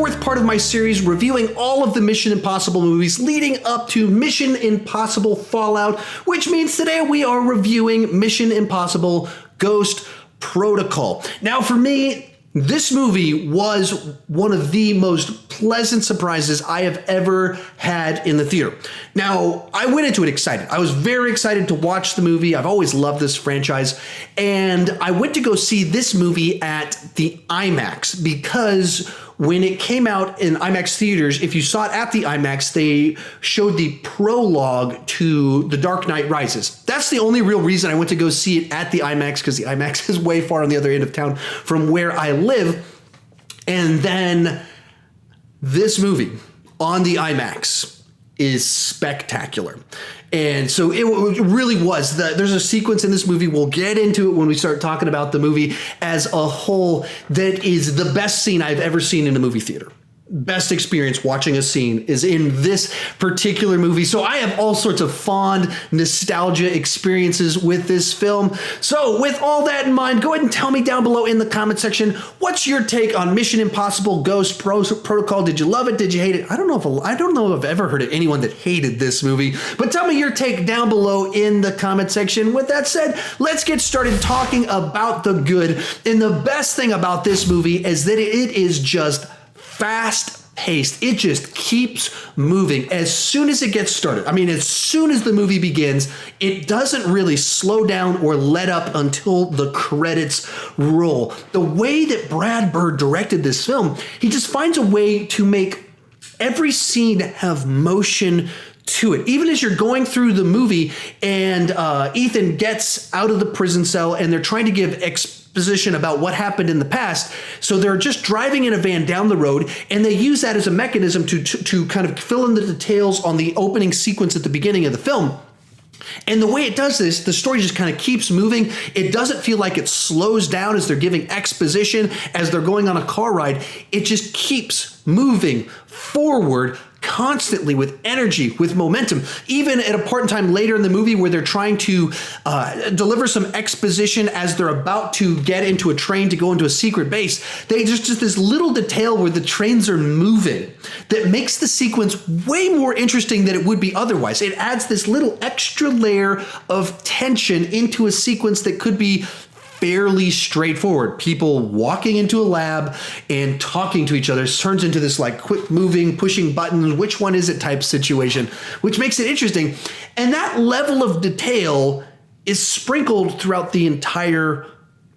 fourth part of my series reviewing all of the Mission Impossible movies leading up to Mission Impossible Fallout, which means today we are reviewing Mission Impossible Ghost Protocol. Now, for me, this movie was one of the most pleasant surprises I have ever had in the theater. Now, I went into it excited. I was very excited to watch the movie. I've always loved this franchise. And I went to go see this movie at the IMAX because when it came out in IMAX theaters, if you saw it at the IMAX, they showed the prologue to The Dark Knight Rises. That's the only real reason I went to go see it at the IMAX, because the IMAX is way far on the other end of town from where I live. And then this movie on the IMAX is spectacular. And so it really was. There's a sequence in this movie, we'll get into it when we start talking about the movie as a whole, that is the best scene I've ever seen in a movie theater. Best experience watching a scene is in this particular movie. So I have all sorts of fond nostalgia experiences with this film. So with all that in mind, go ahead and tell me down below in the comment section, what's your take on Mission Impossible Ghost Protocol? Did you love it? Did you hate it? I don't know if I've ever heard of anyone that hated this movie, but tell me your take down below in the comment section. With that said, let's get started talking about the good. And the best thing about this movie is that it is just fast paced. It just keeps moving as soon as it gets started. I mean, as soon as the movie begins, it doesn't really slow down or let up until the credits roll. The way that Brad Bird directed this film, he just finds a way to make every scene have motion to it. Even as you're going through the movie and Ethan gets out of the prison cell and they're trying to give exposition about what happened in the past. So they're just driving in a van down the road, and they use that as a mechanism to kind of fill in the details on the opening sequence at the beginning of the film. And the way it does this, the story just kind of keeps moving. It doesn't feel like it slows down as they're giving exposition, as they're going on a car ride. It just keeps moving forward constantly with energy, with momentum. Even at a part in time later in the movie where they're trying to deliver some exposition as they're about to get into a train to go into a secret base, they just this little detail where the trains are moving that makes the sequence way more interesting than it would be otherwise. It adds this little extra layer of tension into a sequence that could be fairly straightforward. People walking into a lab and talking to each other turns into this like quick moving, pushing buttons, which one is it type situation, which makes it interesting. And that level of detail is sprinkled throughout the entire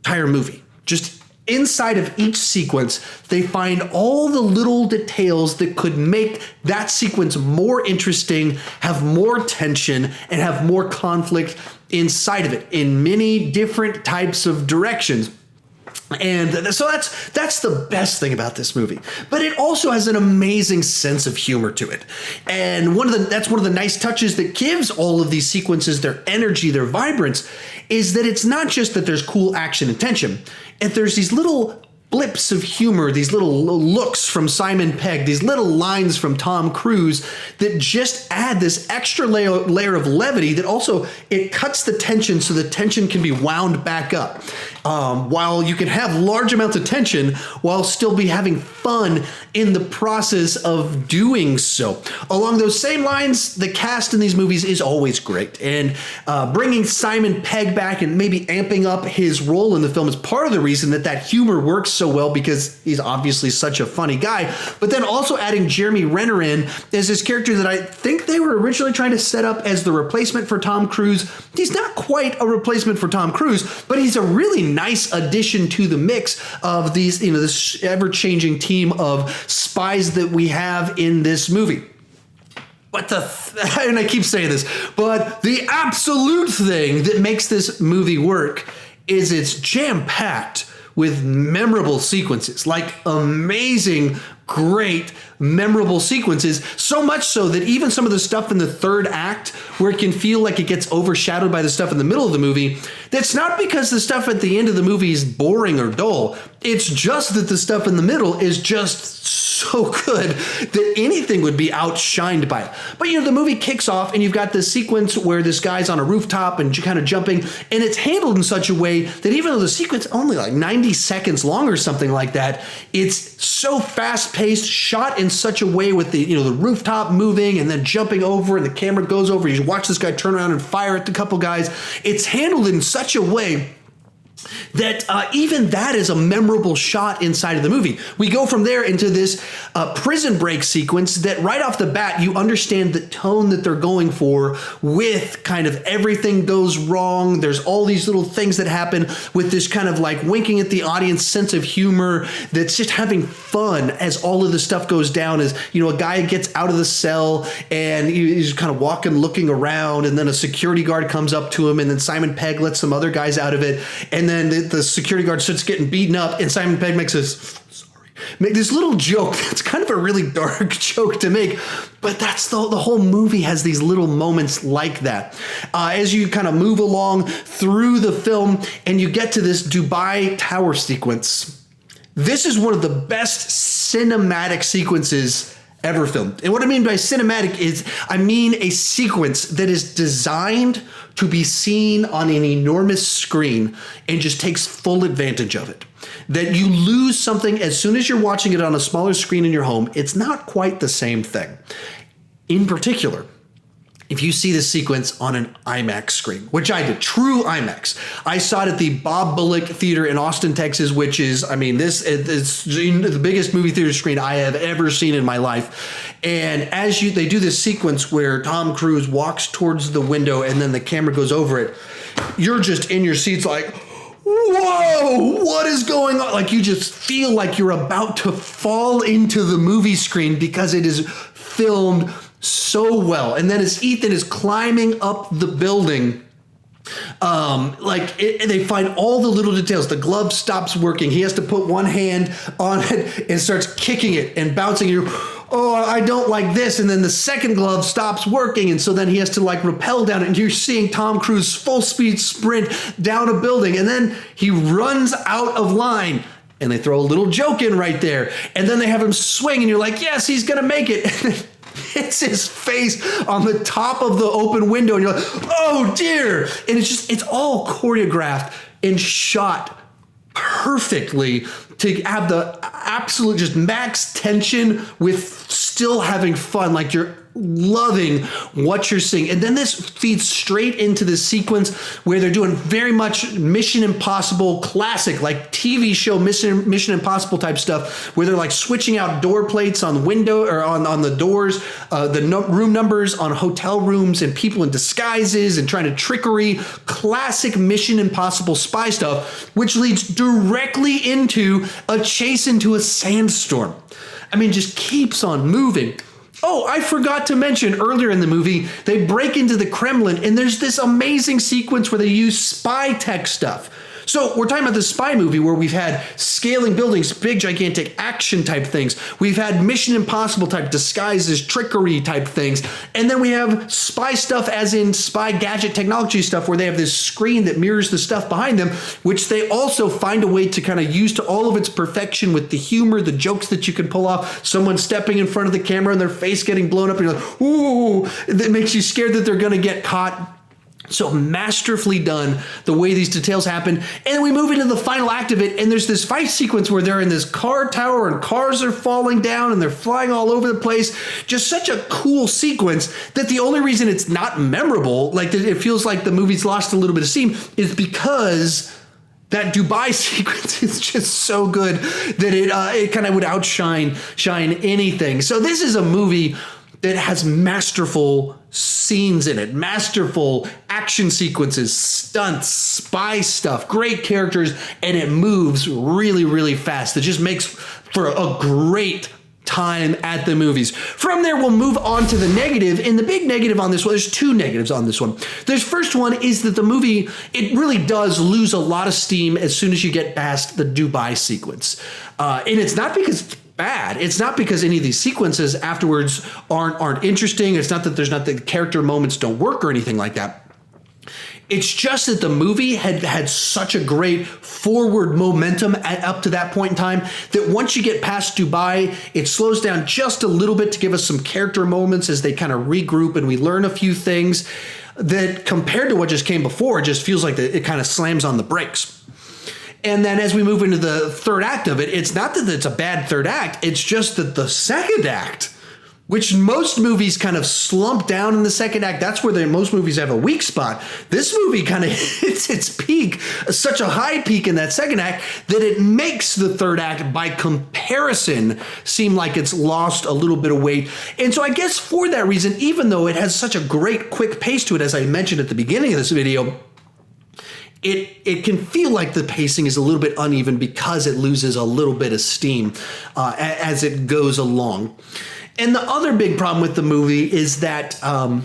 movie. Just inside of each sequence, they find all the little details that could make that sequence more interesting, have more tension, and have more conflict inside of it in many different types of directions. And so that's the best thing about this movie. But it also has an amazing sense of humor to it. And that's one of the nice touches that gives all of these sequences their energy, their vibrance, is that it's not just that there's cool action and tension. If there's these little blips of humor, these little looks from Simon Pegg, these little lines from Tom Cruise that just add this extra layer of levity that also it cuts the tension so the tension can be wound back up. While you can have large amounts of tension while still be having fun in the process of doing so. Along those same lines, the cast in these movies is always great. And bringing Simon Pegg back and maybe amping up his role in the film is part of the reason that humor works so well, because he's obviously such a funny guy. But then also adding Jeremy Renner in as this character that I think they were originally trying to set up as the replacement for Tom Cruise. He's not quite a replacement for Tom Cruise, but he's a really nice addition to the mix of these, this ever-changing team of spies that we have in this movie. But and I keep saying this, but the absolute thing that makes this movie work is it's jam-packed with memorable sequences, like amazing, great, memorable sequences. So much so that even some of the stuff in the third act, where it can feel like it gets overshadowed by the stuff in the middle of the movie, that's not because the stuff at the end of the movie is boring or dull. It's just that the stuff in the middle is just so good that anything would be outshined by it. But, the movie kicks off and you've got this sequence where this guy's on a rooftop and kind of jumping, and it's handled in such a way that even though the sequence is only like 90 seconds long or something like that, it's so fast-paced, shot in such a way with the rooftop moving and then jumping over, and the camera goes over. You watch this guy turn around and fire at the couple guys. It's handled in such a way that even that is a memorable shot inside of the movie. We go from there into this prison break sequence that right off the bat, you understand the tone that they're going for with kind of everything goes wrong. There's all these little things that happen with this kind of like winking at the audience sense of humor that's just having fun as all of the stuff goes down. As, a guy gets out of the cell and he's kind of walking, looking around, and then a security guard comes up to him, and then Simon Pegg lets some other guys out of it. And then the security guard starts getting beaten up, and Simon Pegg makes this little joke that's kind of a really dark joke to make, but that's the whole movie has these little moments like that. As you kind of move along through the film and you get to this Dubai tower sequence, this is one of the best cinematic sequences ever filmed. And what I mean by cinematic is I mean a sequence that is designed to be seen on an enormous screen and just takes full advantage of it. That you lose something as soon as you're watching it on a smaller screen in your home. It's not quite the same thing. In particular, if you see this sequence on an IMAX screen, which I did, true IMAX. I saw it at the Bob Bullock Theater in Austin, Texas, which is, this is the biggest movie theater screen I have ever seen in my life. And as they do this sequence where Tom Cruise walks towards the window and then the camera goes over it, you're just in your seats like, whoa, what is going on? Like you just feel like you're about to fall into the movie screen because it is filmed so well. And then as Ethan is climbing up the building, they find all the little details. The glove stops working. He has to put one hand on it and starts kicking it and bouncing. Oh, I don't like this. And then the second glove stops working. And so then he has to rappel down it. And you're seeing Tom Cruise full speed sprint down a building. And then he runs out of line. And they throw a little joke in right there. And then they have him swing and you're like, yes, he's going to make it. Hits his face on the top of the open window. And you're like, oh dear. And it's all choreographed and shot perfectly to have the absolute just max tension with still having fun. Like you're loving what you're seeing. And then this feeds straight into the sequence where they're doing very much Mission Impossible classic, like TV show Mission Impossible type stuff, where they're switching out door plates on window or on the doors, room numbers on hotel rooms, and people in disguises and trying to trickery. Classic Mission Impossible spy stuff, which leads directly into a chase into a sandstorm. Just keeps on moving. Oh, I forgot to mention earlier in the movie, they break into the Kremlin and there's this amazing sequence where they use spy tech stuff. So we're talking about the spy movie where we've had scaling buildings, big, gigantic action type things. We've had Mission Impossible type disguises, trickery type things. And then we have spy stuff as in spy gadget technology stuff where they have this screen that mirrors the stuff behind them, which they also find a way to kind of use to all of its perfection with the humor, the jokes that you can pull off. Someone stepping in front of the camera and their face getting blown up and you're like, ooh, that makes you scared that they're going to get caught. So masterfully done the way these details happen. And then we move into the final act of it, and there's this fight sequence where they're in this car tower and cars are falling down and they're flying all over the place. Just such a cool sequence that the only reason it's not memorable, it feels like the movie's lost a little bit of steam, is because that Dubai sequence is just so good that it kind of would outshine anything. So this is a movie that has masterful scenes in it, masterful action sequences, stunts, spy stuff, great characters, and it moves really, really fast. It just makes for a great time at the movies. From there, we'll move on to the negative. And the big negative on this one, there's two negatives on this one. The first one is that the movie, it really does lose a lot of steam as soon as you get past the Dubai sequence. And it's not because it's bad. It's not because any of these sequences afterwards aren't interesting. It's not that the character moments don't work or anything like that. It's just that the movie had such a great forward momentum up to that point in time that once you get past Dubai, it slows down just a little bit to give us some character moments as they kind of regroup and we learn a few things that compared to what just came before, it just feels like it kind of slams on the brakes. And then as we move into the third act of it, it's not that it's a bad third act, it's just that the second act, which most movies kind of slump down in the second act. That's where most movies have a weak spot. This movie kind of hits its peak, such a high peak in that second act that it makes the third act by comparison seem like it's lost a little bit of weight. And so I guess for that reason, even though it has such a great quick pace to it, as I mentioned at the beginning of this video, it can feel like the pacing is a little bit uneven because it loses a little bit of steam as it goes along. And the other big problem with the movie is that I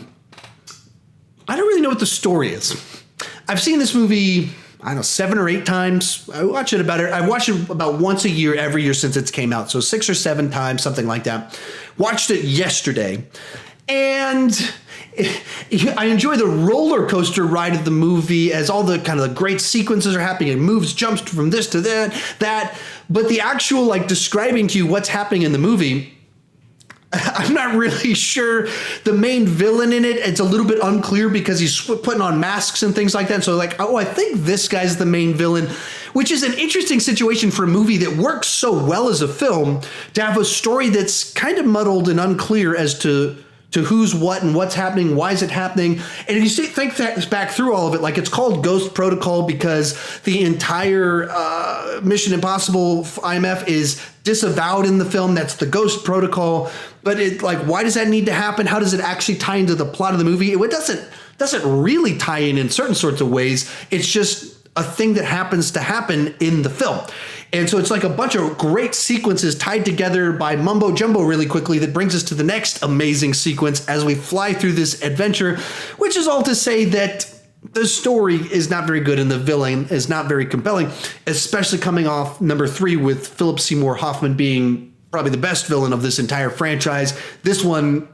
don't really know what the story is. I've seen this movie, I don't know, 7 or 8 times. I watch it I watch it about once a year, every year since it's came out. So 6 or 7 times, something like that. Watched it yesterday. And I enjoy the roller coaster ride of the movie as all the kind of the great sequences are happening. It moves, jumps from this to that. But the actual like describing to you what's happening in the movie, I'm not really sure. The main villain in it, it's a little bit unclear because he's putting on masks and things like that. So like, oh, I think this guy's the main villain, which is an interesting situation for a movie that works so well as a film to have a story that's kind of muddled and unclear as to who's what and what's happening, why is it happening. And if you think back through all of it, like it's called Ghost Protocol because the entire Mission Impossible IMF is disavowed in the film. That's the Ghost Protocol. But why does that need to happen? How does it actually tie into the plot of the movie? It doesn't really tie in certain sorts of ways. It's just a thing that happens to happen in the film. And so it's like a bunch of great sequences tied together by mumbo jumbo really quickly that brings us to the next amazing sequence as we fly through this adventure, which is all to say that the story is not very good and the villain is not very compelling, especially coming off number 3 with Philip Seymour Hoffman being probably the best villain of this entire franchise. This one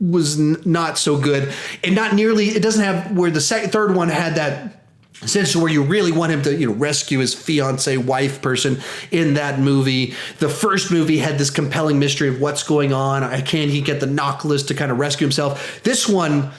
was not so good and not nearly, it doesn't have where the third one had that sense where you really want him to, rescue his fiance, wife person in that movie. The first movie had this compelling mystery of what's going on. Can he get the Nautilus to kind of rescue himself? This one,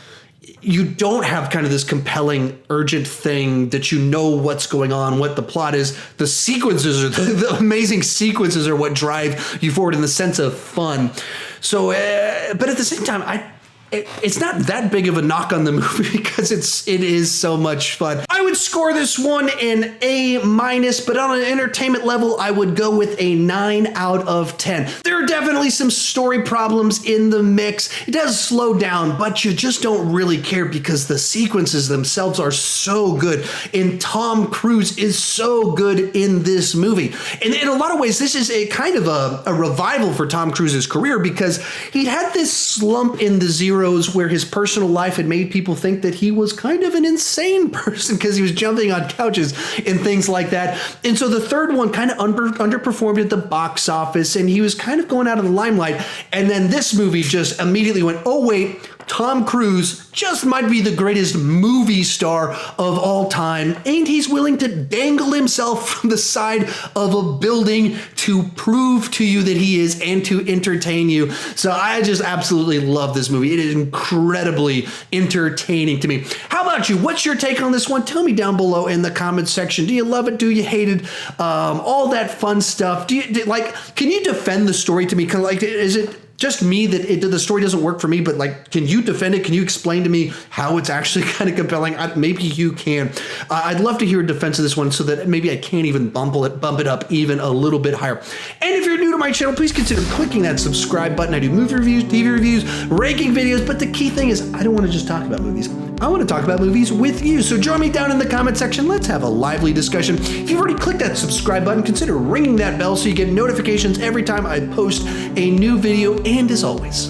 you don't have kind of this compelling, urgent thing that you know what's going on, what the plot is. The sequences are the amazing sequences are what drive you forward in the sense of fun. So, but at the same time, it's not that big of a knock on the movie because it is so much fun. I would score this one an A-, but on an entertainment level, I would go with a 9 out of 10. There are definitely some story problems in the mix. It does slow down, but you just don't really care because the sequences themselves are so good. And Tom Cruise is so good in this movie. And in a lot of ways, this is a kind of a revival for Tom Cruise's career because he had this slump in the zeros where his personal life had made people think that he was kind of an insane person because he was jumping on couches and things like that. And so the third one kind of underperformed at the box office and he was kind of going out of the limelight. And then this movie just immediately went, oh wait, Tom Cruise just might be the greatest movie star of all time, and he's willing to dangle himself from the side of a building to prove to you that he is and to entertain you. So I just absolutely love this movie. It is incredibly entertaining to me. How about you? What's your take on this one? Tell me down below in the comments section. Do you love it? Do you hate it? All that fun stuff. Can you defend the story to me? Is it just me that the story doesn't work for me, but can you defend it? Can you explain to me how it's actually kind of compelling? Maybe you can. I'd love to hear a defense of this one so that maybe I can't even bump it up even a little bit higher. And if you're new to my channel, please consider clicking that subscribe button. I do movie reviews, TV reviews, ranking videos, but the key thing is I don't want to just talk about movies. I want to talk about movies with you. So join me down in the comment section. Let's have a lively discussion. If you've already clicked that subscribe button, consider ringing that bell so you get notifications every time I post a new video. And as always,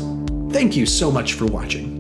thank you so much for watching.